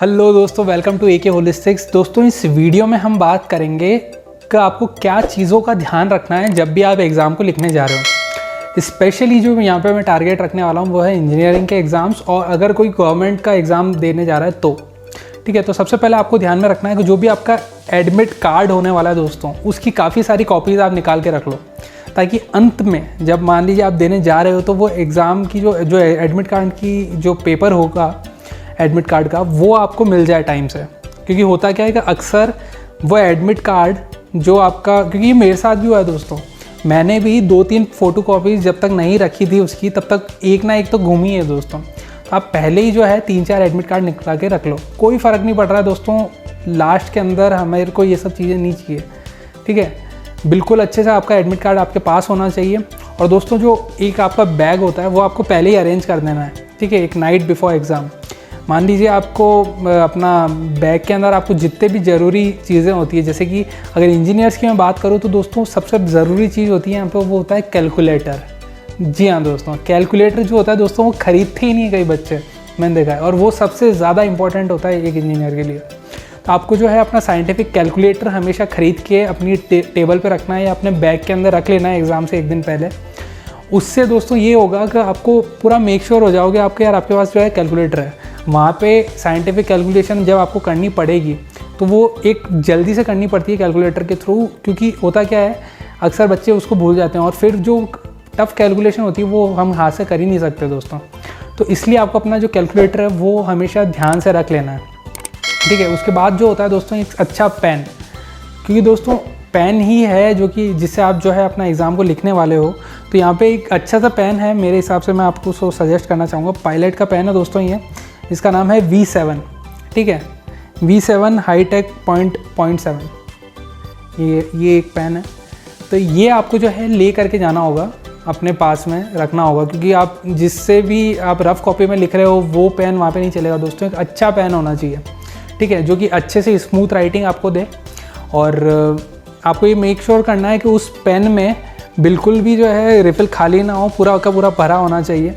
Hello दोस्तों, welcome to AK होलिस्टिक्स। दोस्तों इस वीडियो में हम बात करेंगे कि आपको क्या चीज़ों का ध्यान रखना है जब भी आप एग्ज़ाम को लिखने जा रहे हो। स्पेशली जो यहाँ पे मैं टारगेट रखने वाला हूँ वो है इंजीनियरिंग के एग्ज़ाम्स, और अगर कोई गवर्नमेंट का एग्ज़ाम देने जा रहा है तो ठीक है। तो सबसे पहले आपको ध्यान में रखना है कि जो भी आपका एडमिट कार्ड होने वाला है दोस्तों, उसकी काफ़ी सारी कॉपीज़ आप निकाल के रख लो, ताकि अंत में जब मान लीजिए आप देने जा रहे हो तो वो एग्ज़ाम की जो एडमिट कार्ड की जो पेपर होगा एडमिट कार्ड का, वो आपको मिल जाए टाइम से। क्योंकि होता क्या है कि अक्सर वो एडमिट कार्ड जो आपका, क्योंकि ये मेरे साथ भी हुआ है दोस्तों, मैंने भी 2-3 फ़ोटो कॉपीज़ जब तक नहीं रखी थी उसकी, तब तक एक ना एक तो घूमी है दोस्तों। तो आप पहले ही जो है 3-4 एडमिट कार्ड निकला के रख लो, कोई फ़र्क नहीं पड़ रहा है दोस्तों। लास्ट के अंदर हमारे को ये सब चीज़ें नहीं चाहिए, ठीक है। बिल्कुल अच्छे से आपका एडमिट कार्ड आपके पास होना चाहिए। और दोस्तों जो एक आपका बैग होता है वो आपको पहले ही अरेंज कर देना है, ठीक है, एक नाइट बिफोर एग्ज़ाम। मान लीजिए आपको अपना बैग के अंदर आपको जितने भी ज़रूरी चीज़ें होती है, जैसे कि अगर इंजीनियर्स की मैं बात करूँ तो दोस्तों सबसे ज़रूरी चीज़ होती है यहाँ पे, वो होता है कैलकुलेटर। जी हाँ दोस्तों, कैलकुलेटर जो होता है दोस्तों वो ख़रीदते ही नहीं कई बच्चे, मैंने देखा है, और वो सबसे ज़्यादा इंपॉर्टेंट होता है एक इंजीनियर के लिए। तो आपको जो है अपना साइंटिफिक कैलकुलेटर हमेशा ख़रीद के अपनी टेबल पर रखना है या अपने बैग के अंदर रख लेना है एग्ज़ाम से एक दिन पहले। उससे दोस्तों ये होगा कि आपको पूरा मेक श्योर हो जाओगे आपके आपके पास जो है कैलकुलेटर है। वहाँ पे साइंटिफिक कैलकुलेशन जब आपको करनी पड़ेगी तो वो एक जल्दी से करनी पड़ती है कैलकुलेटर के थ्रू, क्योंकि होता क्या है अक्सर बच्चे उसको भूल जाते हैं और फिर जो टफ़ कैलकुलेशन होती है वो हम हाथ से कर ही नहीं सकते दोस्तों। तो इसलिए आपको अपना जो कैलकुलेटर है वो हमेशा ध्यान से रख लेना है, ठीक है। उसके बाद जो होता है दोस्तों एक अच्छा पेन, क्योंकि दोस्तों पेन ही है जो कि जिससे आप जो है अपना एग्ज़ाम को लिखने वाले हो। तो यहाँ पे एक अच्छा सा पेन है मेरे हिसाब से, मैं आपको उसको सजेस्ट करना चाहूँगा। पायलट का पेन है दोस्तों ये, इसका नाम है V7, ठीक है, V7 हाईटेक .7। ये एक पेन है। तो ये आपको जो है ले करके जाना होगा, अपने पास में रखना होगा, क्योंकि आप जिससे भी आप रफ़ कॉपी में लिख रहे हो वो पेन वहाँ पे नहीं चलेगा दोस्तों। एक अच्छा पेन होना चाहिए, ठीक है, जो कि अच्छे से स्मूथ राइटिंग आपको दे। और आपको ये मेक श्योर करना है कि उस पेन में बिल्कुल भी जो है रिफिल खाली ना हो, पूरा का पूरा भरा होना चाहिए,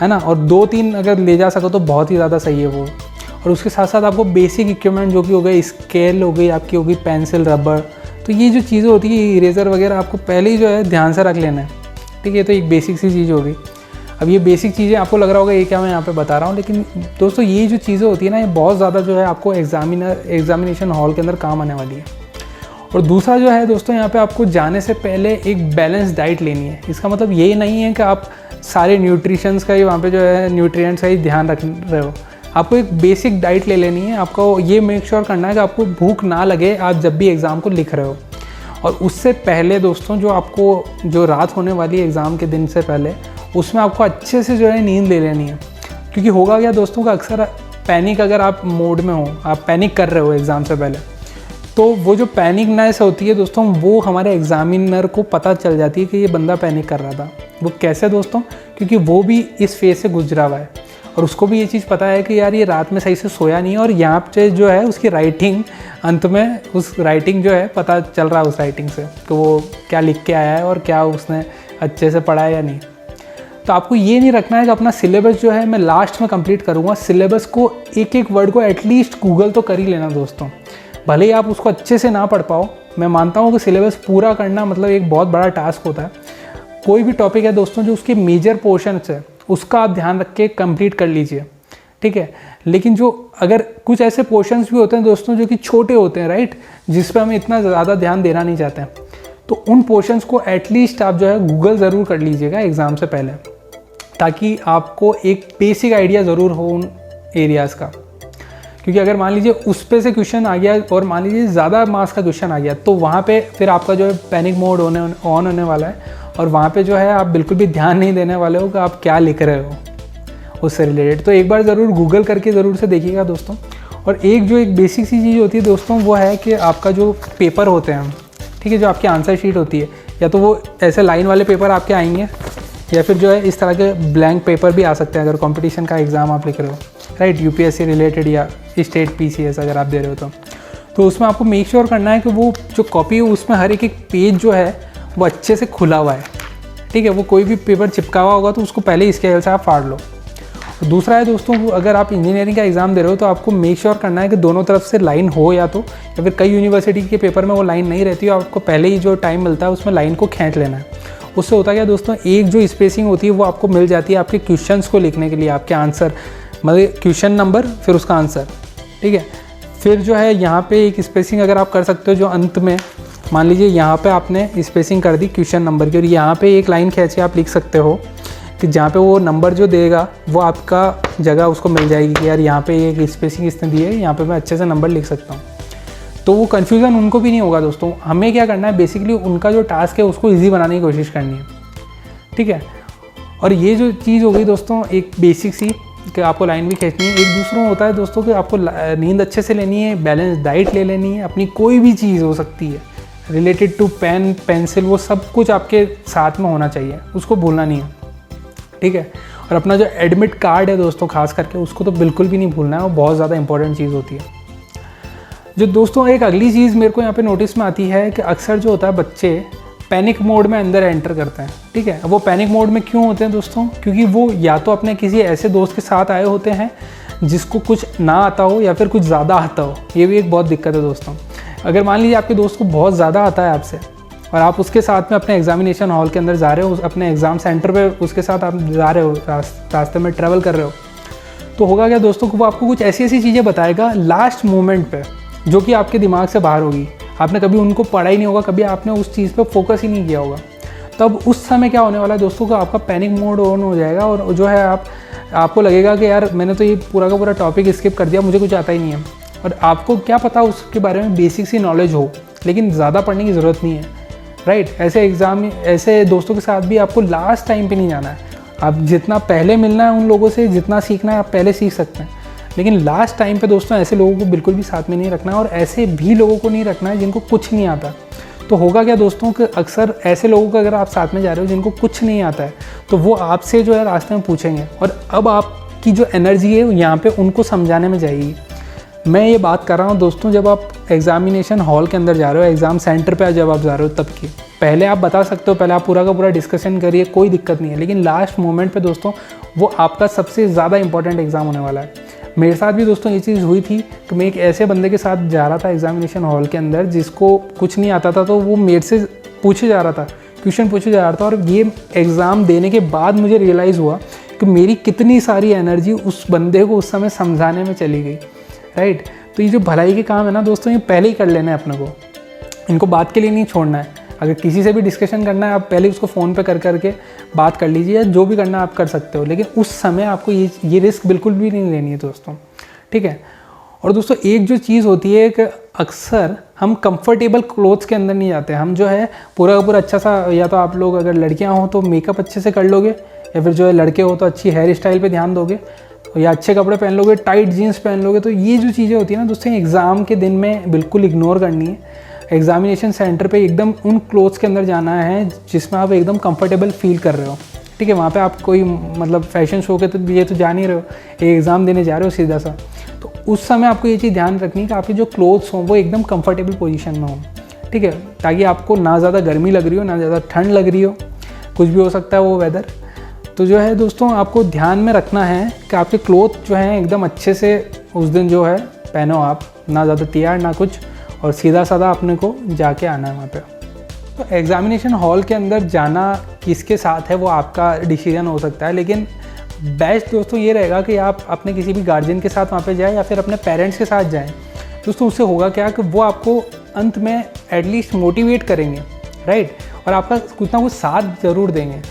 है ना। और 2-3 अगर ले जा सको तो बहुत ही ज़्यादा सही है वो। और उसके साथ साथ आपको बेसिक इक्विपमेंट जो कि हो गई, स्केल हो गई आपकी, होगी पेंसिल, रबर, तो ये जो चीज़ें होती है इरेज़र वगैरह आपको पहले ही जो है ध्यान से रख लेना है, ठीक है। तो एक बेसिक सी चीज़ होगी। अब ये बेसिक चीज़ें आपको लग रहा होगा ये क्या मैं यहाँ पे बता रहा हूँ, लेकिन दोस्तों ये जो चीज़ें होती है ना, ये बहुत ज़्यादा जो है आपको एग्जामिनेशन हॉल के अंदर काम आने वाली है। और दूसरा जो है दोस्तों, यहाँ पे आपको जाने से पहले एक बैलेंस डाइट लेनी है। इसका मतलब यही नहीं है कि आप सारे न्यूट्रिशंस का ही वहाँ पे जो है न्यूट्रिएंट्स का ही ध्यान रख रहे हो। आपको एक बेसिक डाइट ले लेनी है। आपको ये मेक श्योर करना है कि आपको भूख ना लगे आप जब भी एग्ज़ाम को लिख रहे हो। और उससे पहले दोस्तों जो आपको जो रात होने वाली है एग्ज़ाम के दिन से पहले, उसमें आपको अच्छे से जो है नींद ले लेनी है। क्योंकि होगा क्या दोस्तों का अक्सर पैनिक, अगर आप मोड में हो, आप पैनिक कर रहे हो एग्ज़ाम से पहले, तो वो जो पैनिकनेस होती है दोस्तों वो हमारे एग्ज़ामिनर को पता चल जाती है कि ये बंदा पैनिक कर रहा था। वो कैसे दोस्तों, क्योंकि वो भी इस फेज़ से गुजरा हुआ है और उसको भी ये चीज़ पता है कि यार ये रात में सही से सोया नहीं है, और यहाँ पे जो है उसकी राइटिंग अंत में उस राइटिंग जो है पता चल रहा है उस राइटिंग से कि वो क्या लिख के आया है और क्या उसने अच्छे से पढ़ा है या नहीं। तो आपको ये नहीं रखना है कि अपना सिलेबस जो है मैं लास्ट में कंप्लीट करूँगा। सिलेबस को एक एक वर्ड को एटलीस्ट गूगल तो कर ही लेना दोस्तों, भले ही आप उसको अच्छे से ना पढ़ पाओ। मैं मानता हूँ कि सिलेबस पूरा करना मतलब एक बहुत बड़ा टास्क होता है। कोई भी टॉपिक है दोस्तों जो उसके मेजर पोर्शंस है उसका आप ध्यान रख के कंप्लीट कर लीजिए, ठीक है। लेकिन जो अगर कुछ ऐसे पोर्शंस भी होते हैं दोस्तों जो कि छोटे होते हैं, राइट, जिस पर हम इतना ज़्यादा ध्यान देना नहीं चाहते हैं, तो उन पोर्शंस को एटलीस्ट आप जो है गूगल ज़रूर कर लीजिएगा एग्ज़ाम से पहले, ताकि आपको एक बेसिक आइडिया ज़रूर हो उन एरियाज़ का। क्योंकि अगर मान लीजिए उस पे से क्वेश्चन आ गया और मान लीजिए ज़्यादा मार्क्स का क्वेश्चन आ गया, तो वहाँ पे फिर आपका जो है पैनिक मोड ऑन होने वाला है, और वहाँ पे जो है आप बिल्कुल भी ध्यान नहीं देने वाले हो कि आप क्या लिख रहे हो उससे रिलेटेड। तो एक बार ज़रूर गूगल करके ज़रूर से देखिएगा दोस्तों। और एक बेसिक सी चीज़ होती है दोस्तों, वो है कि आपका जो पेपर होते हैं, ठीक है, जो आपकी आंसर शीट होती है, या तो वो ऐसे लाइन वाले पेपर आपके आएंगे, या फिर जो है इस तरह के ब्लैंक पेपर भी आ सकते हैं अगर कंपटीशन का एग्ज़ाम आप लिख रहे हो, राइट, UPSC रिलेटेड या स्टेट PCS अगर आप दे रहे हो तो उसमें आपको मेक श्योर करना है कि वो जो कॉपी है उसमें हर एक पेज जो है वो अच्छे से खुला हुआ है, ठीक है। वो कोई भी पेपर चिपका हुआ होगा तो उसको पहले ही स्केल से आप फाड़ लो। दूसरा है दोस्तों, अगर आप इंजीनियरिंग का एग्ज़ाम दे रहे हो तो आपको मेक श्योर करना है कि दोनों तरफ से लाइन हो, या फिर कई यूनिवर्सिटी के पेपर में वो लाइन नहीं रहती है, आपको पहले ही जो टाइम मिलता है उसमें लाइन को खींच लेना है। उससे होता क्या दोस्तों, एक जो स्पेसिंग होती है वो आपको मिल जाती है आपके क्वेश्चंस को लिखने के लिए, आपके आंसर मतलब क्वेश्चन नंबर फिर उसका आंसर, ठीक है। फिर जो है यहाँ पे एक स्पेसिंग अगर आप कर सकते हो जो अंत में, मान लीजिए यहाँ पे आपने स्पेसिंग कर दी क्वेश्चन नंबर की, और यहाँ पे एक लाइन खींच के आप लिख सकते हो कि जहाँ पे वो नंबर जो देगा वो आपका जगह उसको मिल जाएगी कि यार यहाँ पे एक स्पेसिंग इसने दी है, यहाँ पे मैं अच्छे से नंबर लिख सकता हूँ। तो वो कन्फ्यूज़न उनको भी नहीं होगा दोस्तों। हमें क्या करना है, बेसिकली उनका जो टास्क है उसको ईजी बनाने की कोशिश करनी है, ठीक है। और ये जो चीज़ हो गई दोस्तों एक बेसिक सी कि आपको लाइन भी खींचनी है। एक दूसरा होता है दोस्तों कि आपको नींद अच्छे से लेनी है, बैलेंस डाइट ले लेनी है, अपनी कोई भी चीज़ हो सकती है रिलेटेड टू पेन पेंसिल, वो सब कुछ आपके साथ में होना चाहिए, उसको भूलना नहीं है, ठीक है। और अपना जो एडमिट कार्ड है दोस्तों खास करके उसको तो बिल्कुल भी नहीं भूलना है, वो बहुत ज़्यादा इंपॉर्टेंट चीज़ होती है। जो दोस्तों एक अगली चीज़ मेरे को यहाँ पे नोटिस में आती है कि अक्सर जो होता है बच्चे पैनिक मोड में अंदर एंटर करते हैं, ठीक है। वो पैनिक मोड में क्यों होते हैं दोस्तों, क्योंकि वो या तो अपने किसी ऐसे दोस्त के साथ आए होते हैं जिसको कुछ ना आता हो या फिर कुछ ज़्यादा आता हो। ये भी एक बहुत दिक्कत है दोस्तों। अगर मान लीजिए आपके दोस्त को बहुत ज़्यादा आता है आपसे और आप उसके साथ में अपने एग्जामिनेशन हॉल के अंदर जा रहे हो, अपने एग्ज़ाम सेंटर पे उसके साथ आप जा रहे हो, रास्ते में ट्रैवल कर रहे हो, तो होगा क्या दोस्तों कि वो आपको कुछ ऐसी ऐसी चीज़ें बताएगा लास्ट मोमेंट पे जो कि आपके दिमाग से बाहर होगी। आपने कभी उनको पढ़ा ही नहीं होगा, कभी आपने उस चीज़ पे फोकस ही नहीं किया होगा। तब उस समय क्या होने वाला है दोस्तों का आपका पैनिक मोड ऑन हो जाएगा और जो है आपको लगेगा कि यार मैंने तो ये पूरा का पूरा टॉपिक स्किप कर दिया, मुझे कुछ आता ही नहीं है। और आपको क्या पता उसके बारे में बेसिक सी नॉलेज हो, लेकिन ज़्यादा पढ़ने की ज़रूरत नहीं है, राइट। ऐसे दोस्तों के साथ भी आपको लास्ट टाइम पे नहीं जाना है। आप जितना पहले मिलना है उन लोगों से, जितना सीखना है आप पहले सीख सकते हैं, लेकिन लास्ट टाइम पे दोस्तों ऐसे लोगों को बिल्कुल भी साथ में नहीं रखना है, और ऐसे भी लोगों को नहीं रखना है जिनको कुछ नहीं आता। तो होगा क्या दोस्तों कि अक्सर ऐसे लोगों को अगर आप साथ में जा रहे हो जिनको कुछ नहीं आता है, तो वो आपसे जो है रास्ते में पूछेंगे, और अब आपकी जो एनर्जी है यहाँ पे उनको समझाने में जाएगी। मैं ये बात कर रहा हूँ दोस्तों जब आप एग्जामिनेशन हॉल के अंदर जा रहे हो, एग्ज़ाम सेंटर पे जब आप जा रहे हो तब की। पहले आप बता सकते हो, पहले आप पूरा का पूरा डिस्कशन करिए, कोई दिक्कत नहीं है, लेकिन लास्ट मोमेंट पे दोस्तों वो आपका सबसे ज़्यादा इंपॉर्टेंट एग्ज़ाम होने वाला है। मेरे साथ भी दोस्तों ये चीज़ हुई थी कि मैं एक ऐसे बंदे के साथ जा रहा था एग्जामिनेशन हॉल के अंदर जिसको कुछ नहीं आता था, तो वो मेरे से पूछे जा रहा था, क्वेश्चन पूछे जा रहा था, और ये एग्ज़ाम देने के बाद मुझे रियलाइज़ हुआ कि मेरी कितनी सारी एनर्जी उस बंदे को उस समय समझाने में चली गई, राइट। तो ये जो भलाई के काम है ना दोस्तों, ये पहले ही कर लेना है अपने को, इनको बात के लिए नहीं छोड़ना है। अगर किसी से भी डिस्कशन करना है आप पहले उसको फ़ोन पे कर करके बात कर लीजिए, या जो भी करना आप कर सकते हो, लेकिन उस समय आपको ये रिस्क बिल्कुल भी नहीं लेनी है दोस्तों, ठीक है। और दोस्तों एक जो चीज़ होती है कि अक्सर हम कंफर्टेबल क्लोथ्स के अंदर नहीं जाते, हम जो है पूरा का पूरा अच्छा सा, या तो आप लोग अगर लड़कियाँ हो तो मेकअप अच्छे से कर लोगे, या फिर जो है लड़के हो तो अच्छी हेयर स्टाइल पर ध्यान दोगे, या अच्छे कपड़े पहन लोगे, टाइट जीन्स पहन लोगे। तो ये जो चीज़ें होती है ना दोस्तों एग्ज़ाम के दिन में बिल्कुल इग्नोर करनी है। एग्जामिनेशन सेंटर पे एकदम उन क्लोथ्स के अंदर जाना है जिसमें आप एकदम कंफर्टेबल फील कर रहे हो, ठीक है। वहाँ पे आप कोई मतलब फैशन शो के तो ये तो जा नहीं रहे हो, एग्ज़ाम देने जा रहे हो सीधा सा। तो उस समय आपको ये चीज़ ध्यान रखनी है कि आपके जो क्लोथ्स हों वो एकदम कंफर्टेबल पोजीशन में हों, ठीक है, ताकि आपको ना ज़्यादा गर्मी लग रही हो ना ज़्यादा ठंड लग रही हो, कुछ भी हो सकता है वो वेदर। तो जो है दोस्तों आपको ध्यान में रखना है कि आपके क्लोथ जो हैं एकदम अच्छे से उस दिन जो है पहनो आप, ना ज़्यादा तैयार ना कुछ, और सीधा साधा अपने को जाके आना है वहाँ पे। तो एग्ज़ामिनेशन हॉल के अंदर जाना किसके साथ है वो आपका डिसीजन हो सकता है, लेकिन बेस्ट दोस्तों ये रहेगा कि आप अपने किसी भी गार्जियन के साथ वहाँ पे जाएं या फिर अपने पेरेंट्स के साथ जाएं। दोस्तों उससे होगा क्या कि वो आपको अंत में एटलीस्ट मोटिवेट करेंगे, राइट, और आपका कुछ ना कुछ साथ ज़रूर देंगे।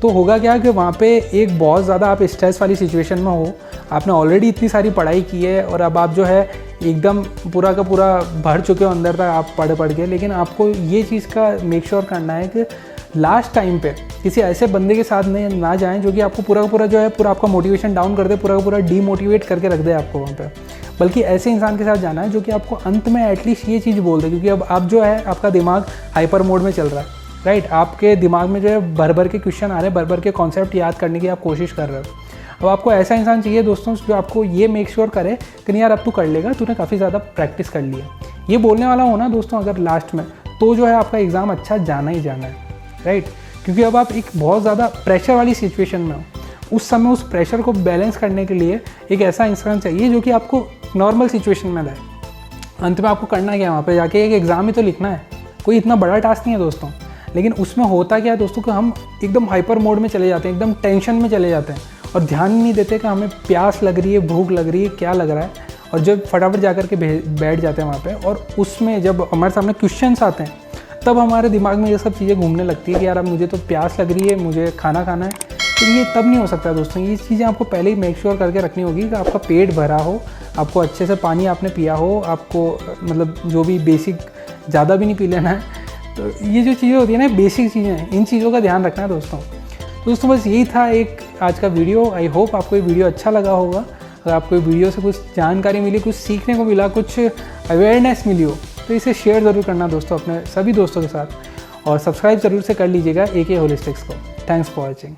तो होगा क्या कि वहाँ पे एक बहुत ज़्यादा आप स्ट्रेस वाली सिचुएशन में हो, आपने ऑलरेडी इतनी सारी पढ़ाई की है और अब आप जो है एकदम पूरा का पूरा भर चुके हो अंदर तक आप पढ़ के, लेकिन आपको ये चीज़ का मेक श्योर करना है कि लास्ट टाइम पे किसी ऐसे बंदे के साथ ना जाएं जो कि आपको पूरा का पूरा जो है पूरा आपका मोटिवेशन डाउन कर दे, पूरा का पूरा डीमोटिवेट करके रख दे आपको वहाँ पे, बल्कि ऐसे इंसान के साथ जाना है जो कि आपको अंत में एटलीस्ट ये चीज़ बोल दे, क्योंकि अब आप जो है आपका दिमाग हाइपर मोड में चल रहा है, राइट। आपके दिमाग में जो है भर भर के क्वेश्चन आ रहे हैं, भर भर के कॉन्सेप्ट याद करने की आप कोशिश कर रहे हो। अब आपको ऐसा इंसान चाहिए दोस्तों जो आपको ये मेक श्योर करे कि नहीं यार अब तू कर लेगा, तूने काफ़ी ज़्यादा प्रैक्टिस कर ली है, ये बोलने वाला हो ना दोस्तों अगर लास्ट में, तो जो है आपका एग्ज़ाम अच्छा जाना ही जाना है, राइट। क्योंकि अब आप एक बहुत ज़्यादा प्रेशर वाली सिचुएशन में हो। उस समय उस प्रेशर को बैलेंस करने के लिए एक ऐसा इंसान चाहिए जो कि आपको नॉर्मल सिचुएशन में लाए। अंत में आपको करना क्या है, वहाँ पे जाके एक एग्ज़ाम ही तो लिखना है, कोई इतना बड़ा टास्क नहीं है दोस्तों। लेकिन उसमें होता क्या है दोस्तों कि हम एकदम हाइपर मोड में चले जाते हैं, एकदम टेंशन में चले जाते हैं और ध्यान नहीं देते कि हमें प्यास लग रही है, भूख लग रही है, क्या लग रहा है। और जब फटाफट जा कर के बैठ जाते हैं वहाँ पे, और उसमें जब हमारे सामने क्वेश्चंस आते हैं तब हमारे दिमाग में ये सब चीज़ें घूमने लगती है कि यार अब मुझे तो प्यास लग रही है, मुझे खाना खाना है। तो ये तब नहीं हो सकता दोस्तों। ये चीज़ें आपको पहले ही मेक श्योर करके रखनी होगी कि आपका पेट भरा हो, आपको अच्छे से पानी आपने पिया हो, आपको मतलब जो भी बेसिक, ज़्यादा भी नहीं पी लेना है। तो ये जो चीज़ें होती है ना, बेसिक चीज़ें हैं, इन चीज़ों का ध्यान रखना है दोस्तों। बस यही था एक आज का वीडियो। आई होप आपको ये वीडियो अच्छा लगा होगा। अगर आपको ये वीडियो से कुछ जानकारी मिली, कुछ सीखने को मिला, कुछ अवेयरनेस मिली हो, तो इसे शेयर ज़रूर करना दोस्तों अपने सभी दोस्तों के साथ, और सब्सक्राइब ज़रूर से कर लीजिएगा AK होलिस्टिक्स को। Thanks for watching.